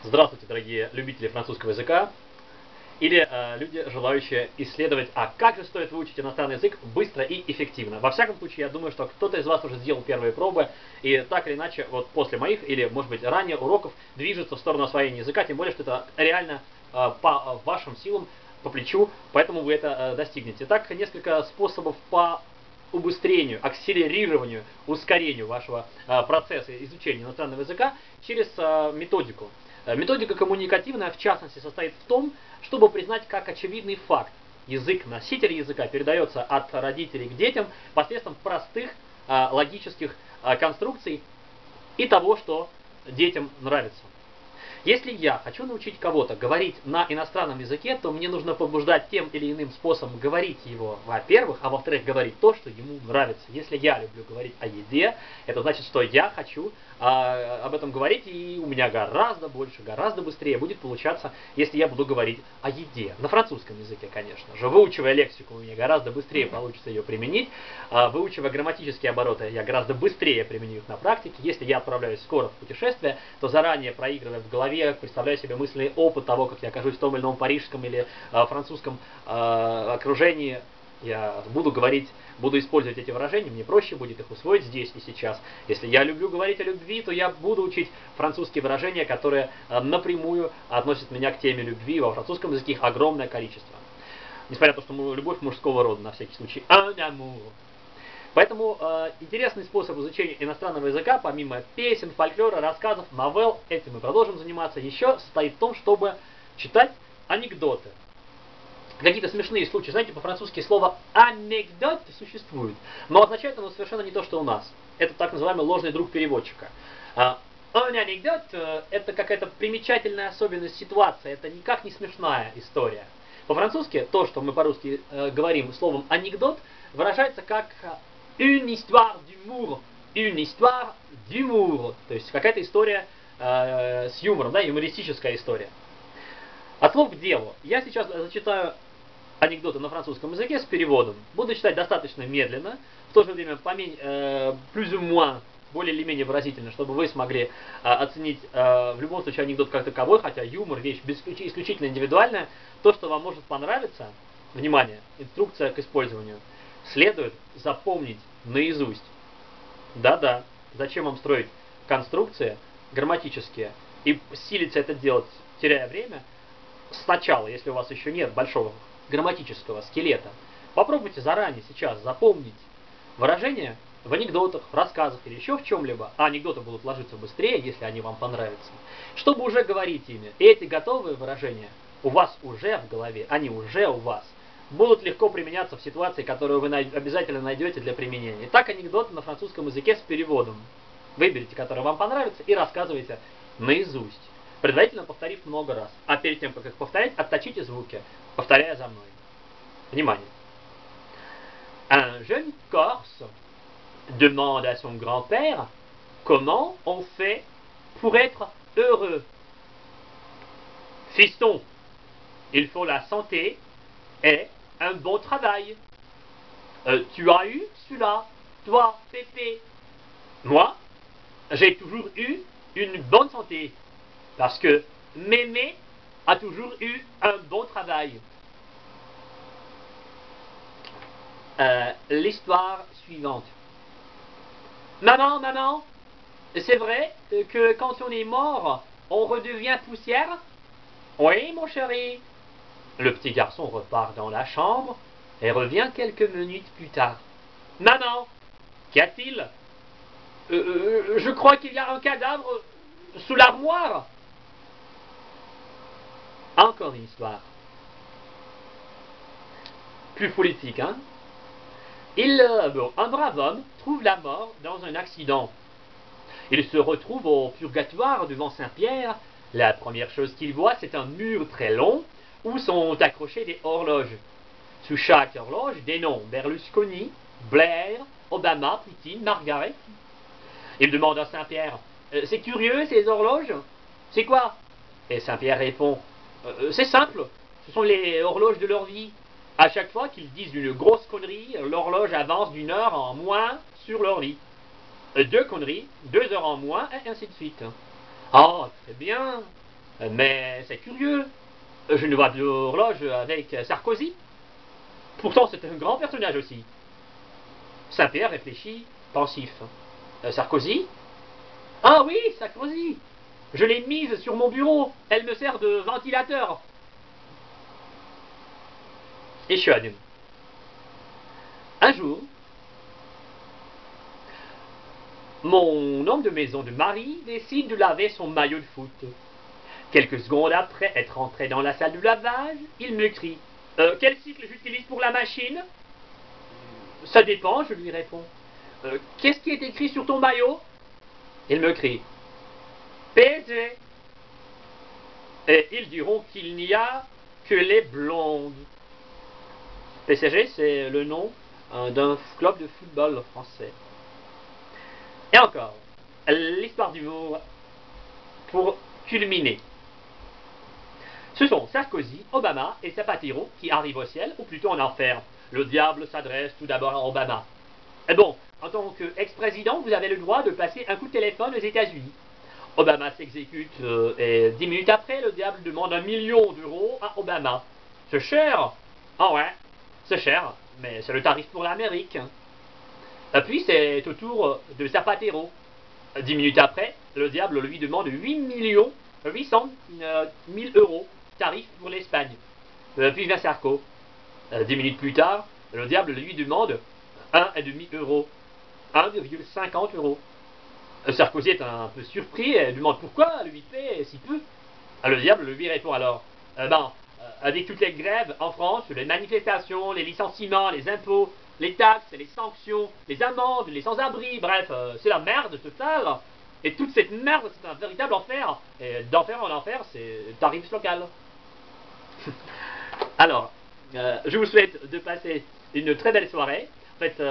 Здравствуйте, дорогие любители французского языка или люди, желающие исследовать, как же стоит выучить иностранный язык быстро и эффективно. Во всяком случае, я думаю, что кто-то из вас уже сделал первые пробы и так или иначе, вот после моих или, может быть, ранее уроков движется в сторону освоения языка, тем более, что это реально по вашим силам, по плечу, поэтому вы это достигнете. Так, несколько способов по убыстрению, акселерированию, ускорению вашего процесса изучения иностранного языка через методику. Методика коммуникативная, в частности, состоит в том, чтобы признать как очевидный факт. Язык носителя языка передается от родителей к детям посредством простых логических конструкций и того, что детям нравится. Если я хочу научить кого-то говорить на иностранном языке, то мне нужно побуждать тем или иным способом говорить его, во-первых, а во-вторых, говорить то, что ему нравится. Если я люблю говорить о еде, это значит, что я хочу об этом говорить, и у меня гораздо больше, гораздо быстрее будет получаться, если я буду говорить о еде. На французском языке, конечно же. Выучивая лексику, у меня гораздо быстрее получится ее применить. Выучивая грамматические обороты, я гораздо быстрее применю их на практике. Если я отправляюсь скоро в путешествие, то заранее проигрывая в голове, представляю себе мысленный опыт того, как я окажусь в том или ином парижском или французском окружении, я буду использовать эти выражения, мне проще будет их усвоить здесь и сейчас. Если я люблю говорить о любви, то я буду учить французские выражения, которые напрямую относят меня к теме любви. Во французском языке их огромное количество. Несмотря на то, что любовь мужского рода, на всякий случай, un amour. Поэтому интересный способ изучения иностранного языка, помимо песен, фольклора, рассказов, новелл, этим мы продолжим заниматься, еще состоит в том, чтобы читать анекдоты. Какие-то смешные случаи. Знаете, по-французски слово «анекдот» существует, но означает оно совершенно не то, что у нас. Это так называемый ложный друг переводчика. Un анекдот – это какая-то примечательная особенность ситуации, это никак не смешная история. По-французски то, что мы по-русски говорим словом «анекдот», выражается как une histoire d'humour, une histoire d'humour, то есть какая-то история с юмором, да, юмористическая история. От слов к делу. Я сейчас зачитаю анекдоты на французском языке с переводом. Буду читать достаточно медленно, в то же время plus ou moins, более или менее выразительно, чтобы вы смогли оценить в любом случае анекдот как таковой, хотя юмор вещь исключительно индивидуальная. То, что вам может понравиться, внимание, инструкция к использованию, следует запомнить наизусть. Да-да, зачем вам строить конструкции грамматические и силиться это делать, теряя время, сначала, если у вас еще нет большого грамматического скелета, попробуйте заранее сейчас запомнить выражения в анекдотах, в рассказах или еще в чем-либо, а анекдоты будут ложиться быстрее, если они вам понравятся, чтобы уже говорить ими. И эти готовые выражения у вас уже в голове, они уже у вас, будут легко применяться в ситуации, которую вы обязательно найдете для применения. Итак, анекдоты на французском языке с переводом. Выберите, который вам понравится, и рассказывайте наизусть, предварительно повторив много раз. А перед тем, как их повторять, отточите звуки, повторяя за мной. Внимание. Un jeune Corse demande à son grand-père comment on fait pour être heureux. Fiston, il faut la santé et un bon travail. Tu as eu cela, toi, Pépé? Moi, j'ai toujours eu une bonne santé. Parce que Mémé a toujours eu un bon travail. L'histoire suivante. Maman, maman, c'est vrai que quand on est mort, on redevient poussière? Oui, mon chéri. Le petit garçon repart dans la chambre et revient quelques minutes plus tard. Maman, qu'y a-t-il? Je crois qu'il y a un cadavre sous l'armoire. Encore une histoire. Plus politique, hein? Un brave homme trouve la mort dans un accident. Il se retrouve au purgatoire devant Saint-Pierre. La première chose qu'il voit, c'est un mur très long où sont accrochées des horloges. Sous chaque horloge, des noms: Berlusconi, Blair, Obama, Poutine, Margaret. Il demande à Saint-Pierre: c'est curieux ces horloges? C'est quoi? Et Saint-Pierre répond: c'est simple, ce sont les horloges de leur vie. À chaque fois qu'ils disent une grosse connerie, l'horloge avance d'une heure en moins sur leur lit. Deux conneries, 2 heures en moins, et ainsi de suite. Oh, très bien. Mais c'est curieux, je ne vois de l'horloge avec Sarkozy. Pourtant c'est un grand personnage aussi. Saint-Pierre réfléchit, pensif. Sarkozy? Ah oui, Sarkozy! Je l'ai mise sur mon bureau, elle me sert de ventilateur. Et schön. Un jour, mon homme de maison de Marie décide de laver son maillot de foot. Quelques secondes après être entré dans la salle de lavage, il me crie « Quel cycle j'utilise pour la machine ?»« Ça dépend, je lui réponds. Qu'est-ce qui est écrit sur ton maillot ?» Il me crie « PSG !» Et ils diront qu'il n'y a que les blondes. PSG, c'est le nom d'un club de football français. Et encore, l'histoire d'humour pour culminer. Ce sont Sarkozy, Obama et Zapatero qui arrivent au ciel, ou plutôt en enfer. Le diable s'adresse tout d'abord à Obama. Et bon, en tant qu'ex-président, vous avez le droit de passer un coup de téléphone aux États-Unis. Obama s'exécute et 10 minutes après, le diable demande 1 million d'euros à Obama. C'est cher. Ah ouais, c'est cher, mais c'est le tarif pour l'Amérique. Puis c'est au tour de Zapatero. 10 minutes après, le diable lui demande 8 000 euros, tarif pour l'Espagne. Puis vient Sarko. 10 minutes plus tard, le diable lui demande 1,5 euros, 1,50 euros. Sarkozy est un peu surpris et demande pourquoi lui paie si peu. Le diable lui répond alors avec toutes les grèves en France, les manifestations, les licenciements, les impôts, les taxes, les sanctions, les amendes, les sans-abri, bref, c'est la merde totale. Et toute cette merde, c'est un véritable enfer. Et d'enfer en enfer, c'est tarif local. Alors, je vous souhaite de passer une très belle soirée. En fait,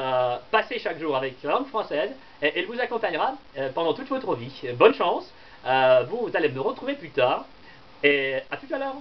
passez chaque jour avec la langue française et elle vous accompagnera pendant toute votre vie. Bonne chance. Vous allez me retrouver plus tard. Et à tout à l'heure.